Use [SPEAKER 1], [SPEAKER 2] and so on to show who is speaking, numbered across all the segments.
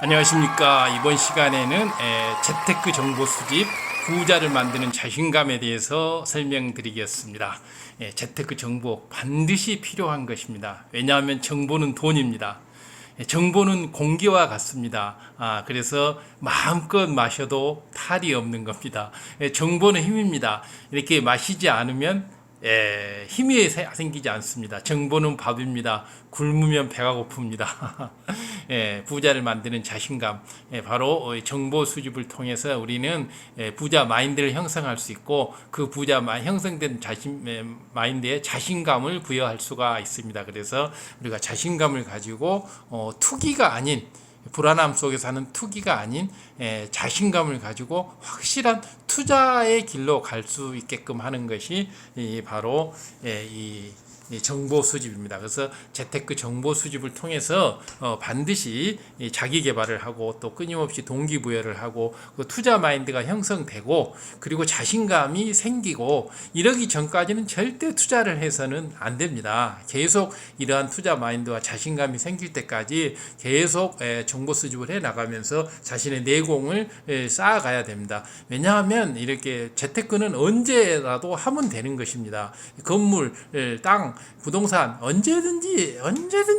[SPEAKER 1] 안녕하십니까. 이번 시간에는 재테크 정보 수집, 부자를 만드는 자신감에 대해서 설명드리겠습니다. 재테크 정보 반드시 필요한 것입니다. 왜냐하면 정보는 돈입니다. 정보는 공기와 같습니다. 그래서 마음껏 마셔도 탈이 없는 겁니다. 정보는 힘입니다. 이렇게 마시지 않으면 힘이 생기지 않습니다. 정보는 밥입니다. 굶으면 배가 고픕니다. 부자를 만드는 자신감, 바로 정보 수집을 통해서 우리는 부자 마인드를 형성할 수 있고, 그 부자 형성된 마인드에 자신감을 부여할 수가 있습니다. 그래서 우리가 자신감을 가지고 투기가 아닌, 불안함 속에서 하는 투기가 아닌 자신감을 가지고 확실한 투자의 길로 갈 수 있게끔 하는 것이 바로 이 정보 수집입니다. 그래서 재테크 정보 수집을 통해서 반드시 자기 개발을 하고 또 끊임없이 동기부여를 하고 그 투자 마인드가 형성되고 그리고 자신감이 생기고 이러기 전까지는 절대 투자를 해서는 안 됩니다. 계속 이러한 투자 마인드와 자신감이 생길 때까지 계속 정보 수집을 해 나가면서 자신의 내공을 쌓아가야 됩니다. 왜냐하면 이렇게 재테크는 언제라도 하면 되는 것입니다. 건물, 땅, 부동산 언제든지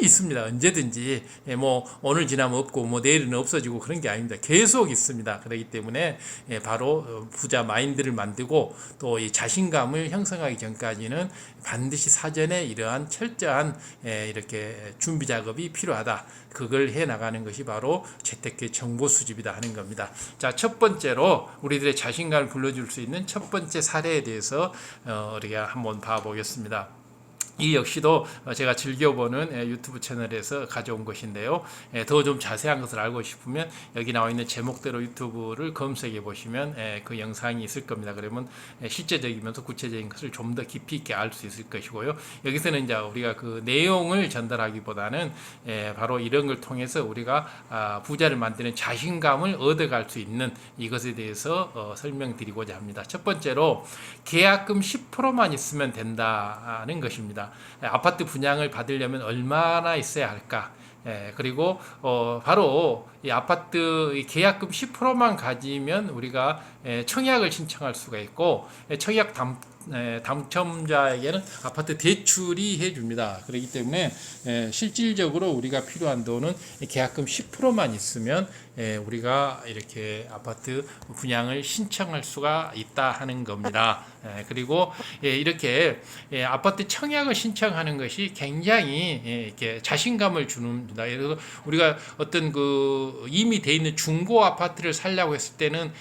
[SPEAKER 1] 있습니다. 언제든지 뭐 오늘 지나면 없고 뭐 내일은 없어지고 그런 게 아닙니다. 계속 있습니다. 그렇기 때문에 바로 부자 마인드를 만들고 또 이 자신감을 형성하기 전까지는 반드시 사전에 이러한 철저한 이렇게 준비 작업이 필요하다. 그걸 해 나가는 것이 바로 재테크 정보 수집이다 하는 겁니다. 자, 첫 번째로 우리들의 자신감을 불러줄 수 있는 첫 번째 사례에 대해서 우리가 한번 봐보겠습니다. 이 역시도 제가 즐겨보는 유튜브 채널에서 가져온 것인데요. 더 좀 자세한 것을 알고 싶으면 여기 나와 있는 제목대로 유튜브를 검색해 보시면 그 영상이 있을 겁니다. 그러면 실제적이면서 구체적인 것을 좀 더 깊이 있게 알 수 있을 것이고요. 여기서는 이제 우리가 그 내용을 전달하기보다는 바로 이런 걸 통해서 우리가 부자를 만드는 자신감을 얻어갈 수 있는 이것에 대해서 설명드리고자 합니다. 첫 번째로 계약금 10%만 있으면 된다는 것입니다. 아파트 분양을 받으려면 얼마나 있어야 할까? 그리고 바로 이 아파트 계약금 10%만 가지면 우리가 청약을 신청할 수가 있고, 청약 당첨자에게는 아파트 대출이 해줍니다. 그렇기 때문에 실질적으로 우리가 필요한 돈은 계약금 10%만 있으면 우리가 이렇게 아파트 분양을 신청할 수가 있다 하는 겁니다. 그리고 이렇게 아파트 청약을 신청하는 것이 굉장히 이렇게 자신감을 주는다. 그래서 우리가 어떤 그 이미 돼 있는 중고 아파트를 살려고 했을 때는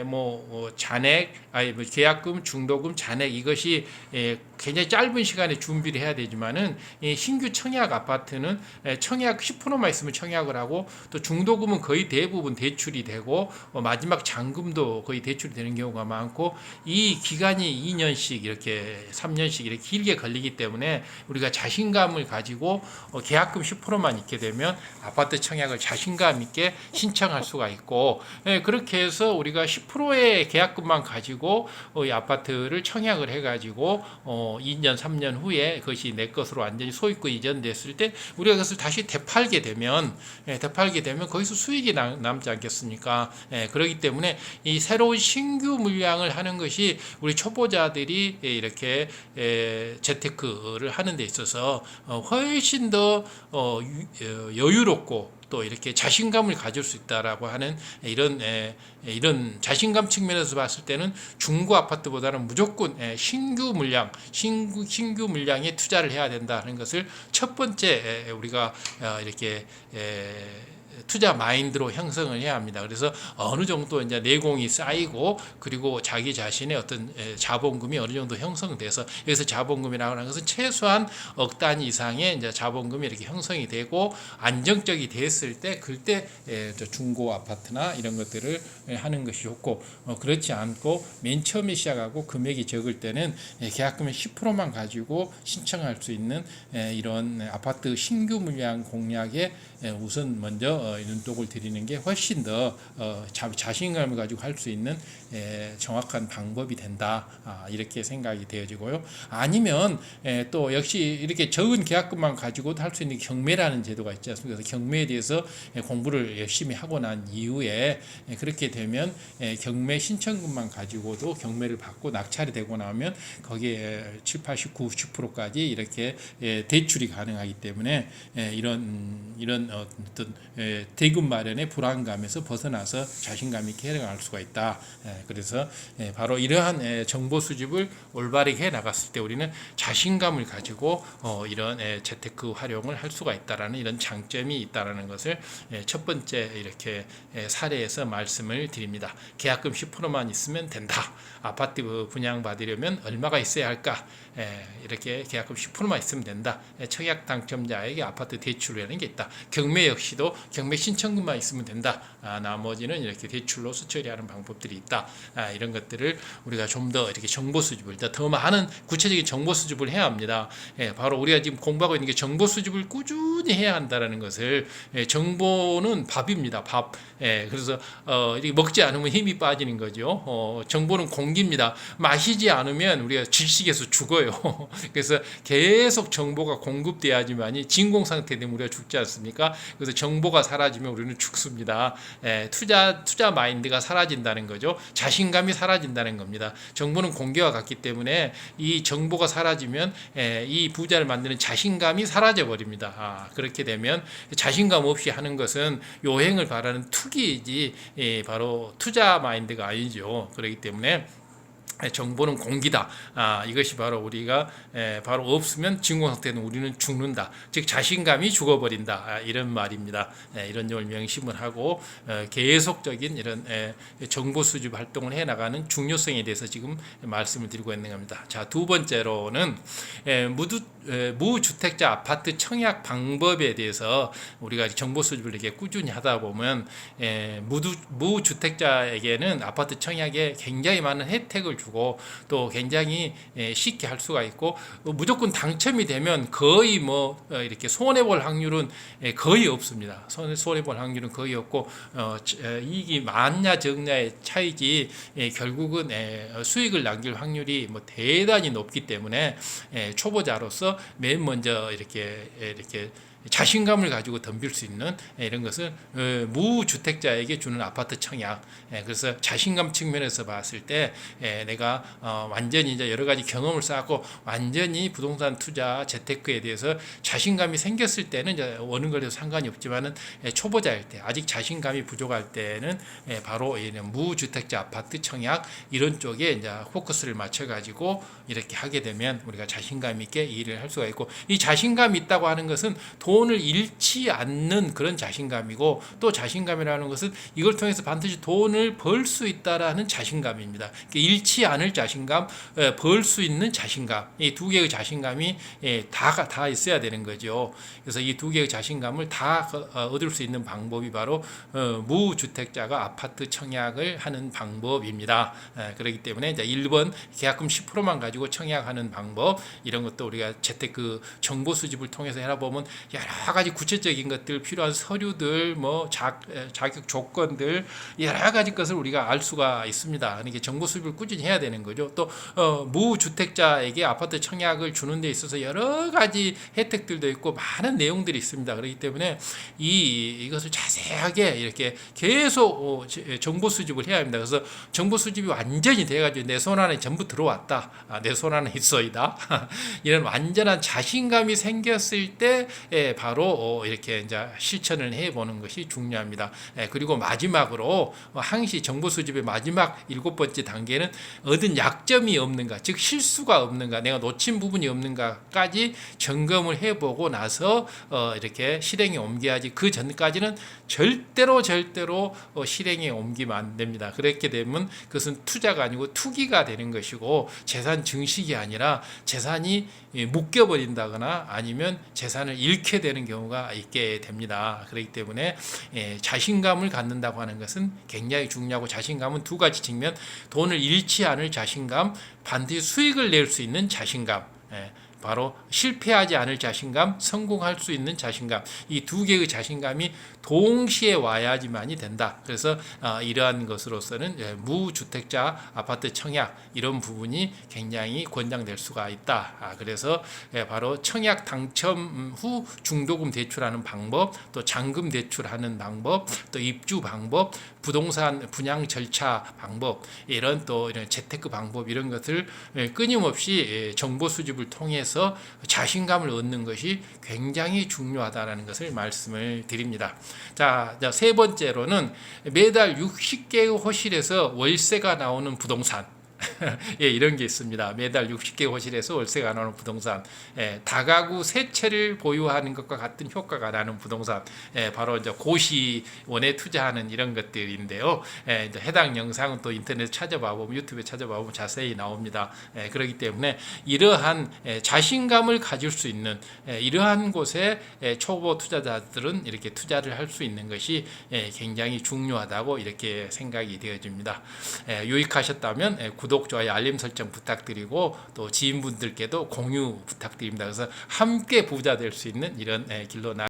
[SPEAKER 1] 뭐 잔액, 뭐 계약금, 중도금, 잔액 이것이 굉장히 짧은 시간에 준비를 해야 되지만은 신규 청약 아파트는 청약 10%만 있으면 청약을 하고 또 중도금은 거의 대부분 대출이 되고 마지막 잔금도 거의 대출이 되는 경우가 많고 이 기간이 2년씩 이렇게 3년씩 이렇게 길게 걸리기 때문에 우리가 자신감을 가지고 계약금 10%만 있게 되면 아파트 청약을 자신감 있게 신청할 수가 있고 그렇게 해서 우리가 10%의 계약금만 가지고 이 아파트를 청약을 해가지고 2년 3년 후에 그것이 내 것으로 완전히 소유권 이전됐을 때 우리가 그것을 다시 되팔게 되면 거기서 수익이 남지 않겠습니까? 그렇기 때문에 이 새로운 신규 물량을 하는 것이 우리 초보자들이 이렇게 재테크를 하는 데 있어서 훨씬 더 여유롭고 또 이렇게 자신감을 가질 수 있다라고 하는 이런 자신감 측면에서 봤을 때는 중고 아파트보다는 무조건 신규 물량에 투자를 해야 된다는 것을 첫 번째 우리가 이렇게 투자 마인드로 형성을 해야 합니다. 그래서 어느 정도 이제 내공이 쌓이고 그리고 자기 자신의 어떤 자본금이 어느 정도 형성돼서 여기서 자본금이라고 하는 것은 최소한 억 단위 이상의 이제 자본금이 이렇게 형성이 되고 안정적이 됐을 때 그때 중고 아파트나 이런 것들을 하는 것이 좋고 그렇지 않고 맨 처음에 시작하고 금액이 적을 때는 계약금의 10%만 가지고 신청할 수 있는 이런 아파트 신규 물량 공략에 우선 먼저 눈독을 들이는 게 훨씬 더 자신감을 가지고 할 수 있는 정확한 방법이 된다. 이렇게 생각이 되어지고요. 아니면 또 역시 이렇게 적은 계약금만 가지고도 할 수 있는 경매라는 제도가 있지 않습니까? 그래서 경매에 대해서 공부를 열심히 하고 난 이후에 그렇게 되면 경매 신청금만 가지고도 경매를 받고 낙찰이 되고 나면 거기에 7, 80, 90%까지 이렇게 대출이 가능하기 때문에 이런 어떤 대금 마련의 불안감에서 벗어나서 자신감 있게 해나갈 수가 있다. 그래서 바로 이러한 정보 수집을 올바르게 해 나갔을 때 우리는 자신감을 가지고 이런 재테크 활용을 할 수가 있다라는 이런 장점이 있다라는 것을 첫 번째 이렇게 사례에서 말씀을 드립니다. 계약금 10%만 있으면 된다. 아파트 분양받으려면 얼마가 있어야 할까? 이렇게 계약금 10%만 있으면 된다. 청약 당첨자에게 아파트 대출이라는 게 있다. 경매 역시도 경매 신청금만 있으면 된다. 나머지는 이렇게 대출로서 처리하는 방법들이 있다. 이런 것들을 우리가 좀 더 이렇게 정보 수집을 더 많은 구체적인 정보 수집을 해야 합니다. 바로 우리가 지금 공부하고 있는 게 정보 수집을 꾸준히 해야 한다는 것을 정보는 밥입니다. 밥. 그래서 이렇게 먹지 않으면 힘이 빠지는 거죠. 정보는 공기입니다. 마시지 않으면 우리가 질식에서 죽어요. 그래서 계속 정보가 공급돼야지만이 진공 상태 되면 우리가 죽지 않습니까? 그래서 정보가 사라지면 우리는 죽습니다. 투자 마인드가 사라진다는 거죠. 자신감이 사라진다는 겁니다. 정보는 공기와 같기 때문에 이 정보가 사라지면 이 부자를 만드는 자신감이 사라져 버립니다. 그렇게 되면 자신감 없이 하는 것은 요행을 바라는 투기이지 바로 투자 마인드가 아니죠. 그렇기 때문에 정보는 공기다. 이것이 바로 우리가 바로 없으면 진공 상태는 우리는 죽는다. 즉 자신감이 죽어버린다. 이런 말입니다. 이런 점을 명심을 하고 계속적인 이런 정보 수집 활동을 해나가는 중요성에 대해서 지금 말씀을 드리고 있는 겁니다. 자, 두 번째로는 무주택자 아파트 청약 방법에 대해서 우리가 정보 수집을 이렇게 꾸준히 하다 보면 무주택자에게는 아파트 청약에 굉장히 많은 혜택을 주고 또 굉장히 쉽게 할 수가 있고 무조건 당첨이 되면 거의 이렇게 손해볼 확률은 거의 없습니다. 손해볼 확률은 거의 없고 이익이 많냐 적냐의 차이지 결국은 수익을 남길 확률이 대단히 높기 때문에 초보자로서 맨 먼저 이렇게 자신감을 가지고 덤빌 수 있는 이런 것은 무주택자에게 주는 아파트 청약. 그래서 자신감 측면에서 봤을 때 내가 완전히 이제 여러 가지 경험을 쌓고 완전히 부동산 투자 재테크에 대해서 자신감이 생겼을 때는 이제 어느 거에도 상관이 없지만은 초보자일 때 아직 자신감이 부족할 때는 바로 무주택자 아파트 청약 이런 쪽에 이제 포커스를 맞춰 가지고 이렇게 하게 되면 우리가 자신감 있게 일을 할 수가 있고 이 자신감이 있다고 하는 것은 돈을 잃지 않는 그런 자신감이고 또 자신감이라는 것은 이걸 통해서 반드시 돈을 벌 수 있다라는 자신감입니다. 잃지 않을 자신감, 벌 수 있는 자신감, 이 두 개의 자신감이 다 있어야 되는 거죠. 그래서 이 두 개의 자신감을 다 얻을 수 있는 방법이 바로 무주택자가 아파트 청약을 하는 방법입니다. 그렇기 때문에 이제 1번 계약금 10%만 가지고 청약하는 방법 이런 것도 우리가 재테크 정보 수집을 통해서 해보면 여러 가지 구체적인 것들 필요한 서류들 자격 조건들 여러 가지 것을 우리가 알 수가 있습니다. 이게 정보 수집을 꾸준히 해야 되는 거죠. 또 무주택자에게 아파트 청약을 주는 데 있어서 여러 가지 혜택들도 있고 많은 내용들이 있습니다. 그렇기 때문에 이것을 자세하게 이렇게 계속 정보 수집을 해야 합니다. 그래서 정보 수집이 완전히 돼가지고 내 손 안에 전부 들어왔다. 내 손 안에 있어이다. 이런 완전한 자신감이 생겼을 때 바로 이렇게 이제 실천을 해보는 것이 중요합니다. 그리고 마지막으로 항시 정보 수집의 마지막 7번째 단계는 얻은 약점이 없는가, 즉 실수가 없는가, 내가 놓친 부분이 없는가까지 점검을 해보고 나서 이렇게 실행에 옮겨야지. 그 전까지는 절대로 실행에 옮기면 안 됩니다. 그렇게 되면 그것은 투자가 아니고 투기가 되는 것이고 재산 증식이 아니라 재산이 묶여버린다거나 아니면 재산을 잃게 되는 경우가 있게 됩니다. 그렇기 때문에 자신감을 갖는다고 하는 것은 굉장히 중요하고 자신감은 두 가지 측면, 돈을 잃지 않을 자신감, 반드시 수익을 낼 수 있는 자신감, 바로 실패하지 않을 자신감, 성공할 수 있는 자신감, 이 두 개의 자신감이 동시에 와야지만이 된다. 그래서 이러한 것으로서는 무주택자 아파트 청약 이런 부분이 굉장히 권장될 수가 있다. 그래서 바로 청약 당첨 후 중도금 대출하는 방법, 또 잔금 대출하는 방법, 또 입주 방법, 부동산 분양 절차 방법, 이런 재테크 방법 이런 것을 끊임없이 정보 수집을 통해서 자신감을 얻는 것이 굉장히 중요하다는 것을 말씀을 드립니다. 자, 세 번째로는 매달 60개의 호실에서 월세가 나오는 부동산. 예, 이런 게 있습니다. 매달 60개 호실에서 월세가 나오는 부동산, 다가구 세 채를 보유하는 것과 같은 효과가 나는 부동산, 바로 이제 고시원에 투자하는 이런 것들인데요. 해당 영상은 또 인터넷 찾아봐 보면, 유튜브에 찾아봐 보면 자세히 나옵니다. 그렇기 때문에 이러한 자신감을 가질 수 있는 이러한 곳에 초보 투자자들은 이렇게 투자를 할 수 있는 것이 굉장히 중요하다고 이렇게 생각이 되어집니다. 유익하셨다면 구독, 좋아요, 알림 설정 부탁드리고 또 지인분들께도 공유 부탁드립니다. 그래서 함께 부자 될 수 있는 이런 길로